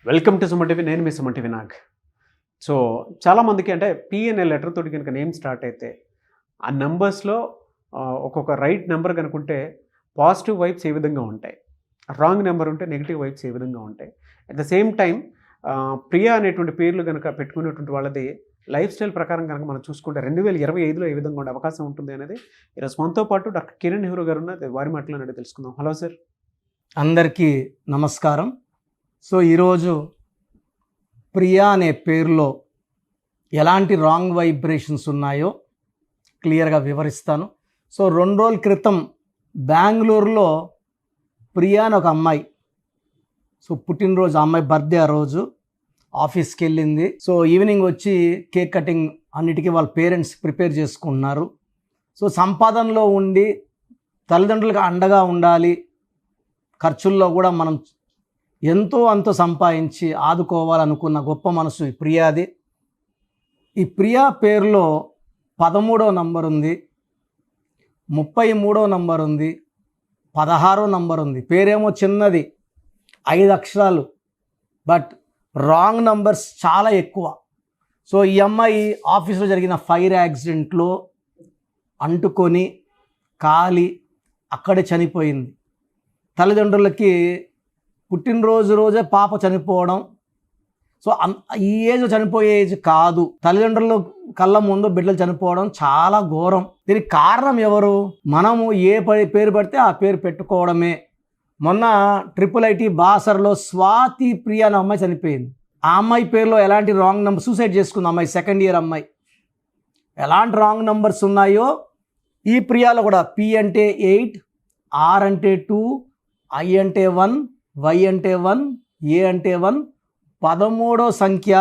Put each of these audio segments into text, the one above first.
Welcome to Suman TV. నేను మీ Suman TV Nag. So చాలామందికి అంటే పి అనే లెటర్ తోటి కనుక నేమ్ స్టార్ట్ అయితే ఆ నెంబర్స్లో ఒక్కొక్క రైట్ నెంబర్ కనుకుంటే పాజిటివ్ వైబ్స్ ఏ విధంగా ఉంటాయి, రాంగ్ నెంబర్ ఉంటే నెగిటివ్ వైబ్స్ ఏ విధంగా ఉంటాయి. At the same time Priya అనేటువంటి పేర్లు కనుక పెట్టుకునేటువంటి వాళ్ళది లైఫ్ స్టైల్ ప్రకారం కనుక మనం చూసుకుంటే 2025లో ఏ విధంగా ఉండే అవకాశం ఉంటుంది అనేది ఈరోజు మనతో పాటు డాక్టర్ కిరణ్ నెహ్రూ గారు ఉన్న వారి మాటలు అనేది తెలుసుకుందాం. Hello sir. అందరికీ నమస్కారం. సో ఈరోజు ప్రియా అనే పేరులో ఎలాంటి రాంగ్ వైబ్రేషన్స్ ఉన్నాయో క్లియర్గా వివరిస్తాను. సో 2 రోజుల క్రితం బెంగళూరులో ప్రియా అని ఒక అమ్మాయి, సో పుట్టినరోజు అమ్మాయి బర్త్డే, ఆ రోజు ఆఫీస్కి వెళ్ళింది. సో ఈవినింగ్ వచ్చి కేక్ కటింగ్ అన్నిటికీ వాళ్ళ పేరెంట్స్ ప్రిపేర్ చేసుకుంటున్నారు. సో సంపాదనలో ఉండి తల్లిదండ్రులకు అండగా ఉండాలి, ఖర్చుల్లో కూడా మనం ఎంతో అంతో సంపాదించి ఆదుకోవాలనుకున్న గొప్ప మనసు ఈ ప్రియాది. ఈ ప్రియా పేరులో 13వ నంబర్ ఉంది, 33వ నంబర్ ఉంది, 16వ నంబర్ ఉంది. పేరేమో చిన్నది, 5 అక్షరాలు, బట్ రాంగ్ నంబర్స్ చాలా ఎక్కువ. సో ఈ అమ్మాయి ఆఫీస్లో జరిగిన ఫైర్ యాక్సిడెంట్లో అంటుకొని కాలి అక్కడే చనిపోయింది. తల్లిదండ్రులకి పుట్టినరోజు రోజే పాప చనిపోవడం, సో ఈ ఏజ్ చనిపోయే ఏజ్ కాదు, తల్లిదండ్రుల కళ్ళ ముందు బిడ్డలు చనిపోవడం చాలా ఘోరం. దీనికి కారణం ఎవరు? మనము ఏ పేరు పడితే ఆ పేరు పెట్టుకోవడమే. మొన్న IIIT బాసర్లో స్వాతి ప్రియా అనే అమ్మాయి చనిపోయింది. ఆ అమ్మాయి పేరులో ఎలాంటి రాంగ్ నెంబర్, సూసైడ్ చేసుకుంది అమ్మాయి, 2nd ఇయర్ అమ్మాయి. ఎలాంటి రాంగ్ నెంబర్స్ ఉన్నాయో ఈ ప్రియాలో కూడా. P అంటే 8, R అంటే 2, I అంటే 1, Y అంటే 1, A అంటే 1, 13వ సంఖ్య.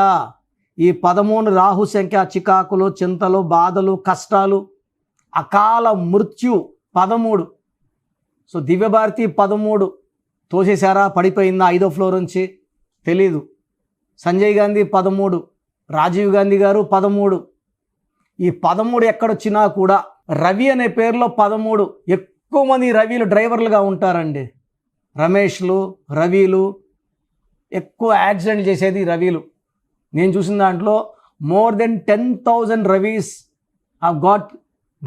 ఈ 13 రాహు సంఖ్య. చికాకులు, చింతలు, బాధలు, కష్టాలు, అకాల మృత్యు 13. సో దివ్యభారతి 13 తోసేశారా, పడిపోయిందా 5వ ఫ్లోర్ నుంచి తెలీదు. సంజయ్ గాంధీ 13, రాజీవ్ గాంధీ గారు 13. ఈ 13 ఎక్కడొచ్చినా కూడా రవి అనే పేరులో 13. ఎక్కువ మంది రవిలు డ్రైవర్లుగా ఉంటారండి. రమేష్లు, రవిలు, ఎక్కువ యాక్సిడెంట్ చేసేది రవిలు. నేను చూసిన దాంట్లో more than 10,000 Ravi's have got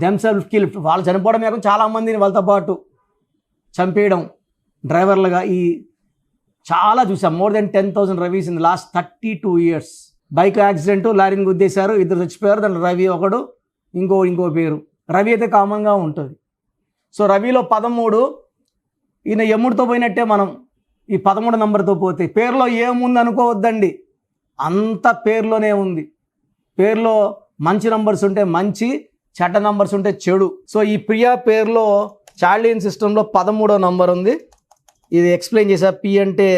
themself killed. వాళ్ళు చనిపోవడం కాకుండా చాలామందిని వాళ్ళతో పాటు చంపేయడం డ్రైవర్లుగా ఈ చాలా చూసాం. More than 10,000 Ravi's in the last 32 years. Bike accident, లారీని గుద్దేశారు, 2 చచ్చిపోయారు. దాంట్లో రవి ఒకడు, ఇంకో పేరు. రవి అయితే కామన్గా ఉంటుంది. సో రవిలో 13. ఈయన యముడితో పోయినట్టే మనం ఈ 13 నంబర్తో పోతే. పేరులో ఏముంది అనుకోవద్దండి, అంత పేరులోనే ఉంది. పేరులో మంచి నంబర్స్ ఉంటే మంచి, చెడ్డ నంబర్స్ ఉంటే చెడు. సో ఈ ప్రియా పేరులో చార్లియన్ సిస్టంలో 13వ నంబర్ ఉంది. ఇది ఎక్స్ప్లెయిన్ చేశా. P అంటే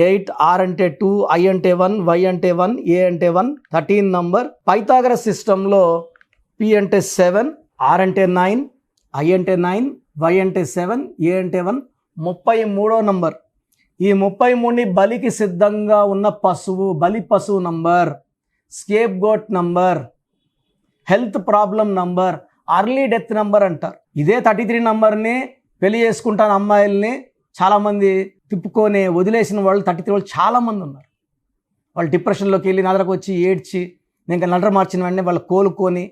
8, R అంటే 2, I అంటే 1, Y అంటే 1, A అంటే 1, 13 నంబర్. పైథాగరస్ సిస్టంలో P అంటే 7, R అంటే 9, I అంటే 9, Y అంటే 7, A అంటే 1, 33వ నంబర్. ఈ 33ని బలికి సిద్ధంగా ఉన్న పశువు, బలి పశువు number, scapegoat number, health problem number, early death number అంటారు. ఇదే 33 నంబర్ని పెళ్లి చేసుకుంటాను అమ్మాయిల్ని చాలామంది తిప్పుకొని వదిలేసిన వాళ్ళు 33 వాళ్ళు చాలామంది ఉన్నారు. వాళ్ళు డిప్రెషన్లోకి వెళ్ళి నా దగ్గరకు వచ్చి ఏడ్చి, నేను నడర మార్చిన వెంటనే వాళ్ళు కోలుకొని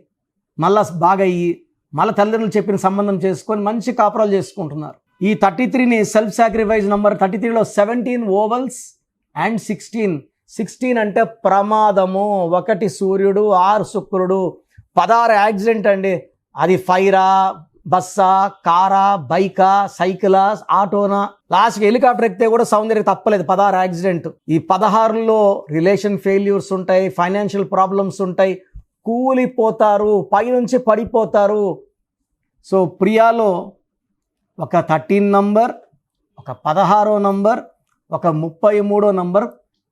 మళ్ళా బాగా అయ్యి మళ్ళీ తల్లిదండ్రులు చెప్పిన సంబంధం చేసుకొని మంచి కాపురాలు చేసుకుంటున్నారు. ఈ 33ని సెల్ఫ్ సాక్రిఫైస్ నంబర్. 33లో 17 ఓవల్స్ అండ్ 16 అంటే ప్రమాదము. 1 సూర్యుడు, 6 శుక్రుడు, 16 యాక్సిడెంట్ అండి. అది ఫైరా, బస్సా, కారా, బైకా, సైకిలా, ఆటోనా, లాస్ట్కి హెలికాప్టర్ ఎక్కితే కూడా సౌందర్యం తప్పలేదు. 16 యాక్సిడెంట్. ఈ 16లో రిలేషన్ ఫెయిల్యూర్స్ ఉంటాయి, ఫైనాన్షియల్ ప్రాబ్లమ్స్ ఉంటాయి, కూలిపోతారు, పైనుంచి పడిపోతారు. సో ప్రియాలో ఒక 13 నంబర్, ఒక 16వ నంబర్, ఒక 33వ నంబర్.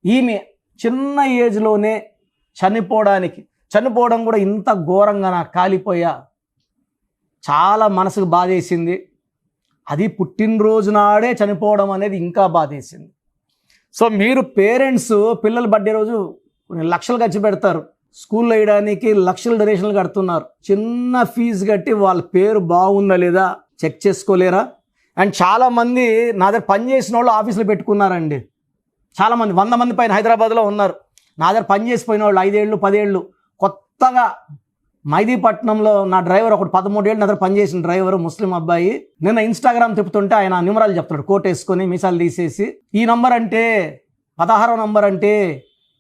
ఈమె చిన్న ఏజ్లోనే చనిపోవడం కూడా ఇంత ఘోరంగా నాకు కాలిపోయా, చాలా మనసుకు బాధేసింది. అది పుట్టినరోజు నాడే చనిపోవడం అనేది ఇంకా బాధేసింది. సో మీరు పేరెంట్స్ పిల్లల బర్త్డే రోజు లక్షలు ఖర్చు పెడతారు, స్కూల్లో వేయడానికి లక్షల డొనేషన్లు కడుతున్నారు. చిన్న ఫీజు కట్టి వాళ్ళ పేరు బాగుందా లేదా చెక్ చేసుకోలేరా? అండ్ చాలామంది నా దగ్గర పనిచేసిన వాళ్ళు ఆఫీసులో పెట్టుకున్నారండి. చాలామంది 100 మంది పైన హైదరాబాద్లో ఉన్నారు. నా దగ్గర పనిచేసిపోయిన వాళ్ళు 5 ఏళ్ళు 10 ఏళ్ళు. కొత్తగా మైదీపట్నంలో నా డ్రైవర్ ఒకటి 13 ఏళ్ళు నా దగ్గర పనిచేసిన డ్రైవర్, ముస్లిం అబ్బాయి. నిన్న ఇన్స్టాగ్రామ్ తిప్పుతుంటే ఆయన న్యూమరాలు చెప్తాడు, కోట్ వేసుకొని మీసాలు తీసేసి. ఈ నంబర్ అంటే 16వ నంబర్ అంటే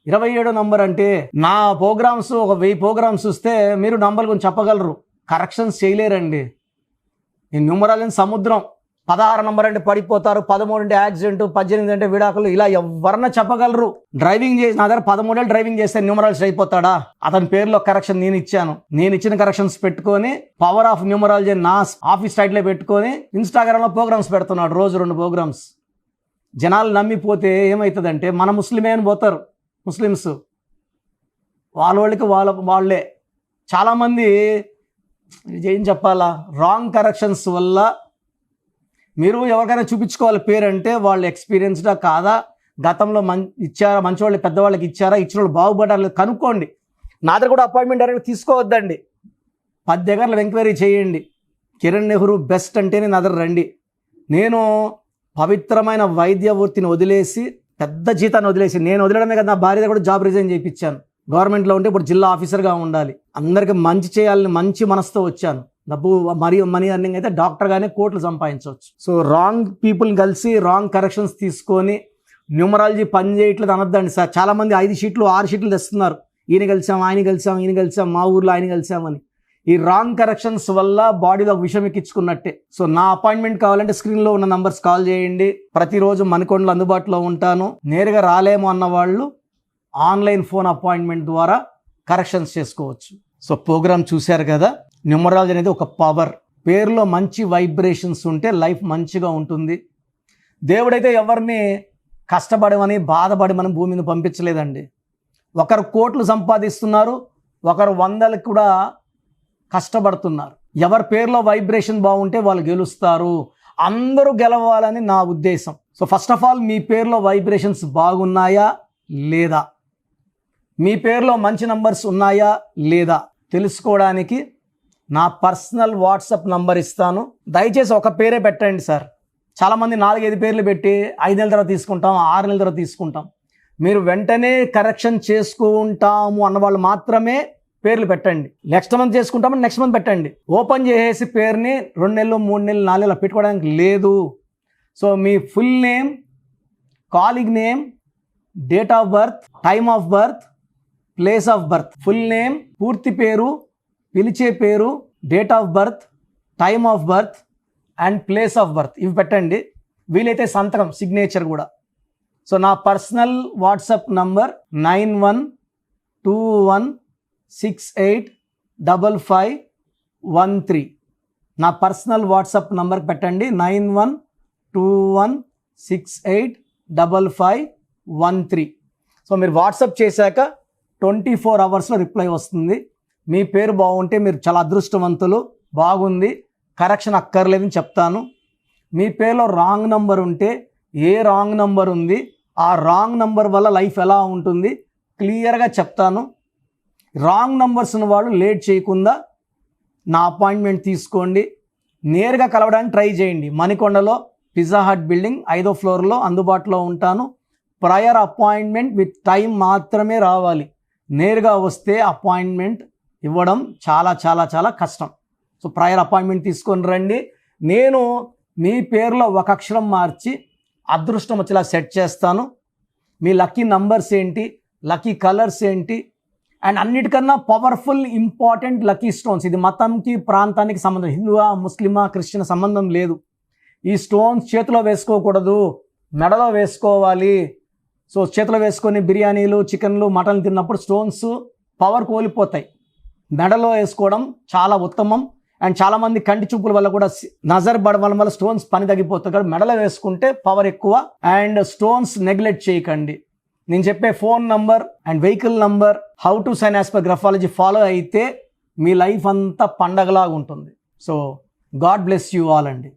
27వ నంబర్ అంటే. నా ప్రోగ్రామ్స్ ఒక 1000 ప్రోగ్రామ్స్ చూస్తే మీరు నంబర్ గురించి చెప్పగలరు, కరెక్షన్స్ చేయలేరండి. ఈ న్యూమరాలు సముద్రం. 16 నంబర్ అంటే పడిపోతారు, 13 అంటే యాక్సిడెంట్, 18 అంటే విడాకులు, ఇలా ఎవరన్నా చెప్పగలరు. డ్రైవింగ్ చేసి నా దగ్గర 13 ఏళ్ళు డ్రైవింగ్ చేస్తే న్యూమరాలజీ అయిపోతాడా? అతని పేరులో కరెక్షన్ నేను ఇచ్చాను. నేను ఇచ్చిన కరెక్షన్స్ పెట్టుకొని పవర్ ఆఫ్ న్యూమరాలజీ నా ఆఫీస్ టైట్లో పెట్టుకొని ఇన్స్టాగ్రామ్లో ప్రోగ్రామ్స్ పెడుతున్నాడు, రోజు 2 ప్రోగ్రామ్స్. జనాలు నమ్మిపోతే ఏమవుతుందంటే మన ముస్లిమే అని పోతారు ముస్లిమ్స్. వాళ్ళకి వాళ్ళే. చాలామంది ఏం చెప్పాలా, రాంగ్ కరెక్షన్స్ వల్ల మీరు ఎవరికైనా చూపించుకోవాలి పేరంటే వాళ్ళు ఎక్స్పీరియన్స్డా కాదా, గతంలో ఇచ్చారా, మంచి వాళ్ళు పెద్దవాళ్ళకి ఇచ్చారా, ఇచ్చిన వాళ్ళు బాగుపడాలి కనుక్కోండి. నా దగ్గర కూడా అపాయింట్మెంట్ డైరెక్ట్ తీసుకోవద్దండి. 10 దగ్గరలో ఎంక్వైరీ చేయండి. కిరణ్ నెహ్రూ బెస్ట్ అంటేనే నా దగ్గర రండి. నేను పవిత్రమైన వైద్య వృత్తిని వదిలేసి, పెద్ద జీతాన్ని వదిలేసి, నేను వదిలేయడమే కదా, నా భార్య కూడా జాబ్ రిజైన్ చేయించాను. గవర్నమెంట్లో ఉంటే ఇప్పుడు జిల్లా ఆఫీసర్గా ఉండాలి. అందరికీ మంచి చేయాలని మంచి మనసుతో వచ్చాను. డబ్బు మరియు మనీ అర్నింగ్ అయితే డాక్టర్గానే కోట్లు సంపాదించవచ్చు. సో రాంగ్ పీపుల్ని కలిసి రాంగ్ కరెక్షన్స్ తీసుకొని న్యూమరాలజీ పని చేయట్లేదు అనొద్దండి సార్. చాలామంది 5 షీట్లు 6 షీట్లు తెస్తున్నారు. ఈయన కలిసాం, ఈయన కలిసాం, మా ఊర్లో ఆయన కలిసామని. ఈ రాంగ్ కరెక్షన్స్ వల్ల బాడీలో ఒక విషయం ఎక్కించుకున్నట్టే. సో నా అపాయింట్మెంట్ కావాలంటే స్క్రీన్లో ఉన్న నంబర్స్ కాల్ చేయండి. ప్రతిరోజు మణికొండలో అందుబాటులో ఉంటాను. నేరుగా రాలేమో అన్న వాళ్ళు ఆన్లైన్ ఫోన్ అపాయింట్మెంట్ ద్వారా కరెక్షన్స్ చేసుకోవచ్చు. సో ప్రోగ్రామ్ చూశారు కదా. న్యూమరాలజీ అనేది ఒక పవర్. పేరులో మంచి వైబ్రేషన్స్ ఉంటే లైఫ్ మంచిగా ఉంటుంది. దేవుడైతే ఎవరిని కష్టపడమని బాధపడమని భూమి మీద పంపించలేదండి. ఒకరు కోట్లు సంపాదిస్తున్నారు, ఒకరు 100లకు కూడా కష్టపడుతున్నారు. ఎవరి పేరులో వైబ్రేషన్ బాగుంటే వాళ్ళు గెలుస్తారు. అందరూ గెలవాలని నా ఉద్దేశం. సో ఫస్ట్ ఆఫ్ ఆల్ మీ పేరులో వైబ్రేషన్స్ బాగున్నాయా లేదా, మీ పేరులో మంచి నంబర్స్ ఉన్నాయా లేదా తెలుసుకోవడానికి నా పర్సనల్ వాట్సాప్ నంబర్ ఇస్తాను. దయచేసి ఒక పేరే పెట్టండి సార్. చాలామంది 4-5 పేర్లు పెట్టి 5 నెలల తర్వాత తీసుకుంటాం, 6 నెలల తర్వాత తీసుకుంటాం. మీరు వెంటనే కరెక్షన్ చేసుకుంటాము అన్నవాళ్ళు మాత్రమే పేర్లు పెట్టండి. నెక్స్ట్ మంత్ చేసుకుంటామని నెక్స్ట్ మంత్ పెట్టండి. ఓపెన్ చేసేసి పేరుని 2 నెలలు 3 నెలలు 4 నెలలు పెట్టుకోవడానికి లేదు. సో మీ full name, calling name, date of birth, time of birth, place of birth, full name, పూర్తి పేరు, పిలిచే పేరు, date of birth, time of birth and place of birth, ఇవి పెట్టండి. వీలైతే సంతకం, సిగ్నేచర్ కూడా. సో నా పర్సనల్ వాట్సాప్ నంబర్ 9121685513. నా పర్సనల్ వాట్సాప్ నంబర్కి పెట్టండి 9121685513. సో మీరు వాట్సాప్ చేశాక 24 అవర్స్లో రిప్లై వస్తుంది. మీ పేరు బాగుంటే మీరు చాలా అదృష్టవంతులు, బాగుంది, కరెక్షన్ అక్కర్లేదని చెప్తాను. మీ పేరులో రాంగ్ నంబర్ ఉంటే ఏ రాంగ్ నంబర్ ఉంది, ఆ రాంగ్ నంబర్ వల్ల లైఫ్ ఎలా ఉంటుంది క్లియర్గా చెప్తాను. రాంగ్ నంబర్స్ ఉన్న వాళ్ళు లేట్ చేయకుండా నా అపాయింట్మెంట్ తీసుకోండి. నేరుగా కలవడానికి ట్రై చేయండి. మణికొండలో పిజ్జా హట్ బిల్డింగ్ 5వ ఫ్లోర్లో అందుబాటులో ఉంటాను. ప్రయర్ అపాయింట్మెంట్ విత్ టైం మాత్రమే రావాలి. నేరుగా వస్తే అపాయింట్మెంట్ ఇవ్వడం చాలా చాలా చాలా కష్టం. సో ప్రయర్ అపాయింట్మెంట్ తీసుకొని రండి. నేను మీ పేరులో ఒక అక్షరం మార్చి అదృష్టం వచ్చేలా సెట్ చేస్తాను. మీ లక్కీ నంబర్స్ ఏంటి, లక్కీ కలర్స్ ఏంటి, అండ్ అన్నిటికన్నా పవర్ఫుల్ ఇంపార్టెంట్ లక్కీ స్టోన్స్. ఇది మతంకి ప్రాంతానికి సంబంధం, హిందువా ముస్లిమా క్రిస్టియన్ సంబంధం లేదు. ఈ స్టోన్స్ చేతిలో వేసుకోకూడదు, మెడలో వేసుకోవాలి. సో చేతిలో వేసుకొని బిర్యానీలు, చికెన్లు, మటన్లు తిన్నప్పుడు స్టోన్స్ పవర్ కోల్పోతాయి. మెడలో వేసుకోవడం చాలా ఉత్తమం. అండ్ చాలామంది కంటి చూపుల వల్ల కూడా నజర్ పడడం వల్ల స్టోన్స్ పని తగ్గిపోతుంది. కాబట్టి మెడలో వేసుకుంటే పవర్ ఎక్కువ. అండ్ స్టోన్స్ నెగ్లెక్ట్ చేయకండి. నేను చెప్పే phone number and vehicle number, how to sign as per graphology follow అయితే మీ లైఫ్ అంతా పండగలాగా ఉంటుంది. So God bless you all అండి.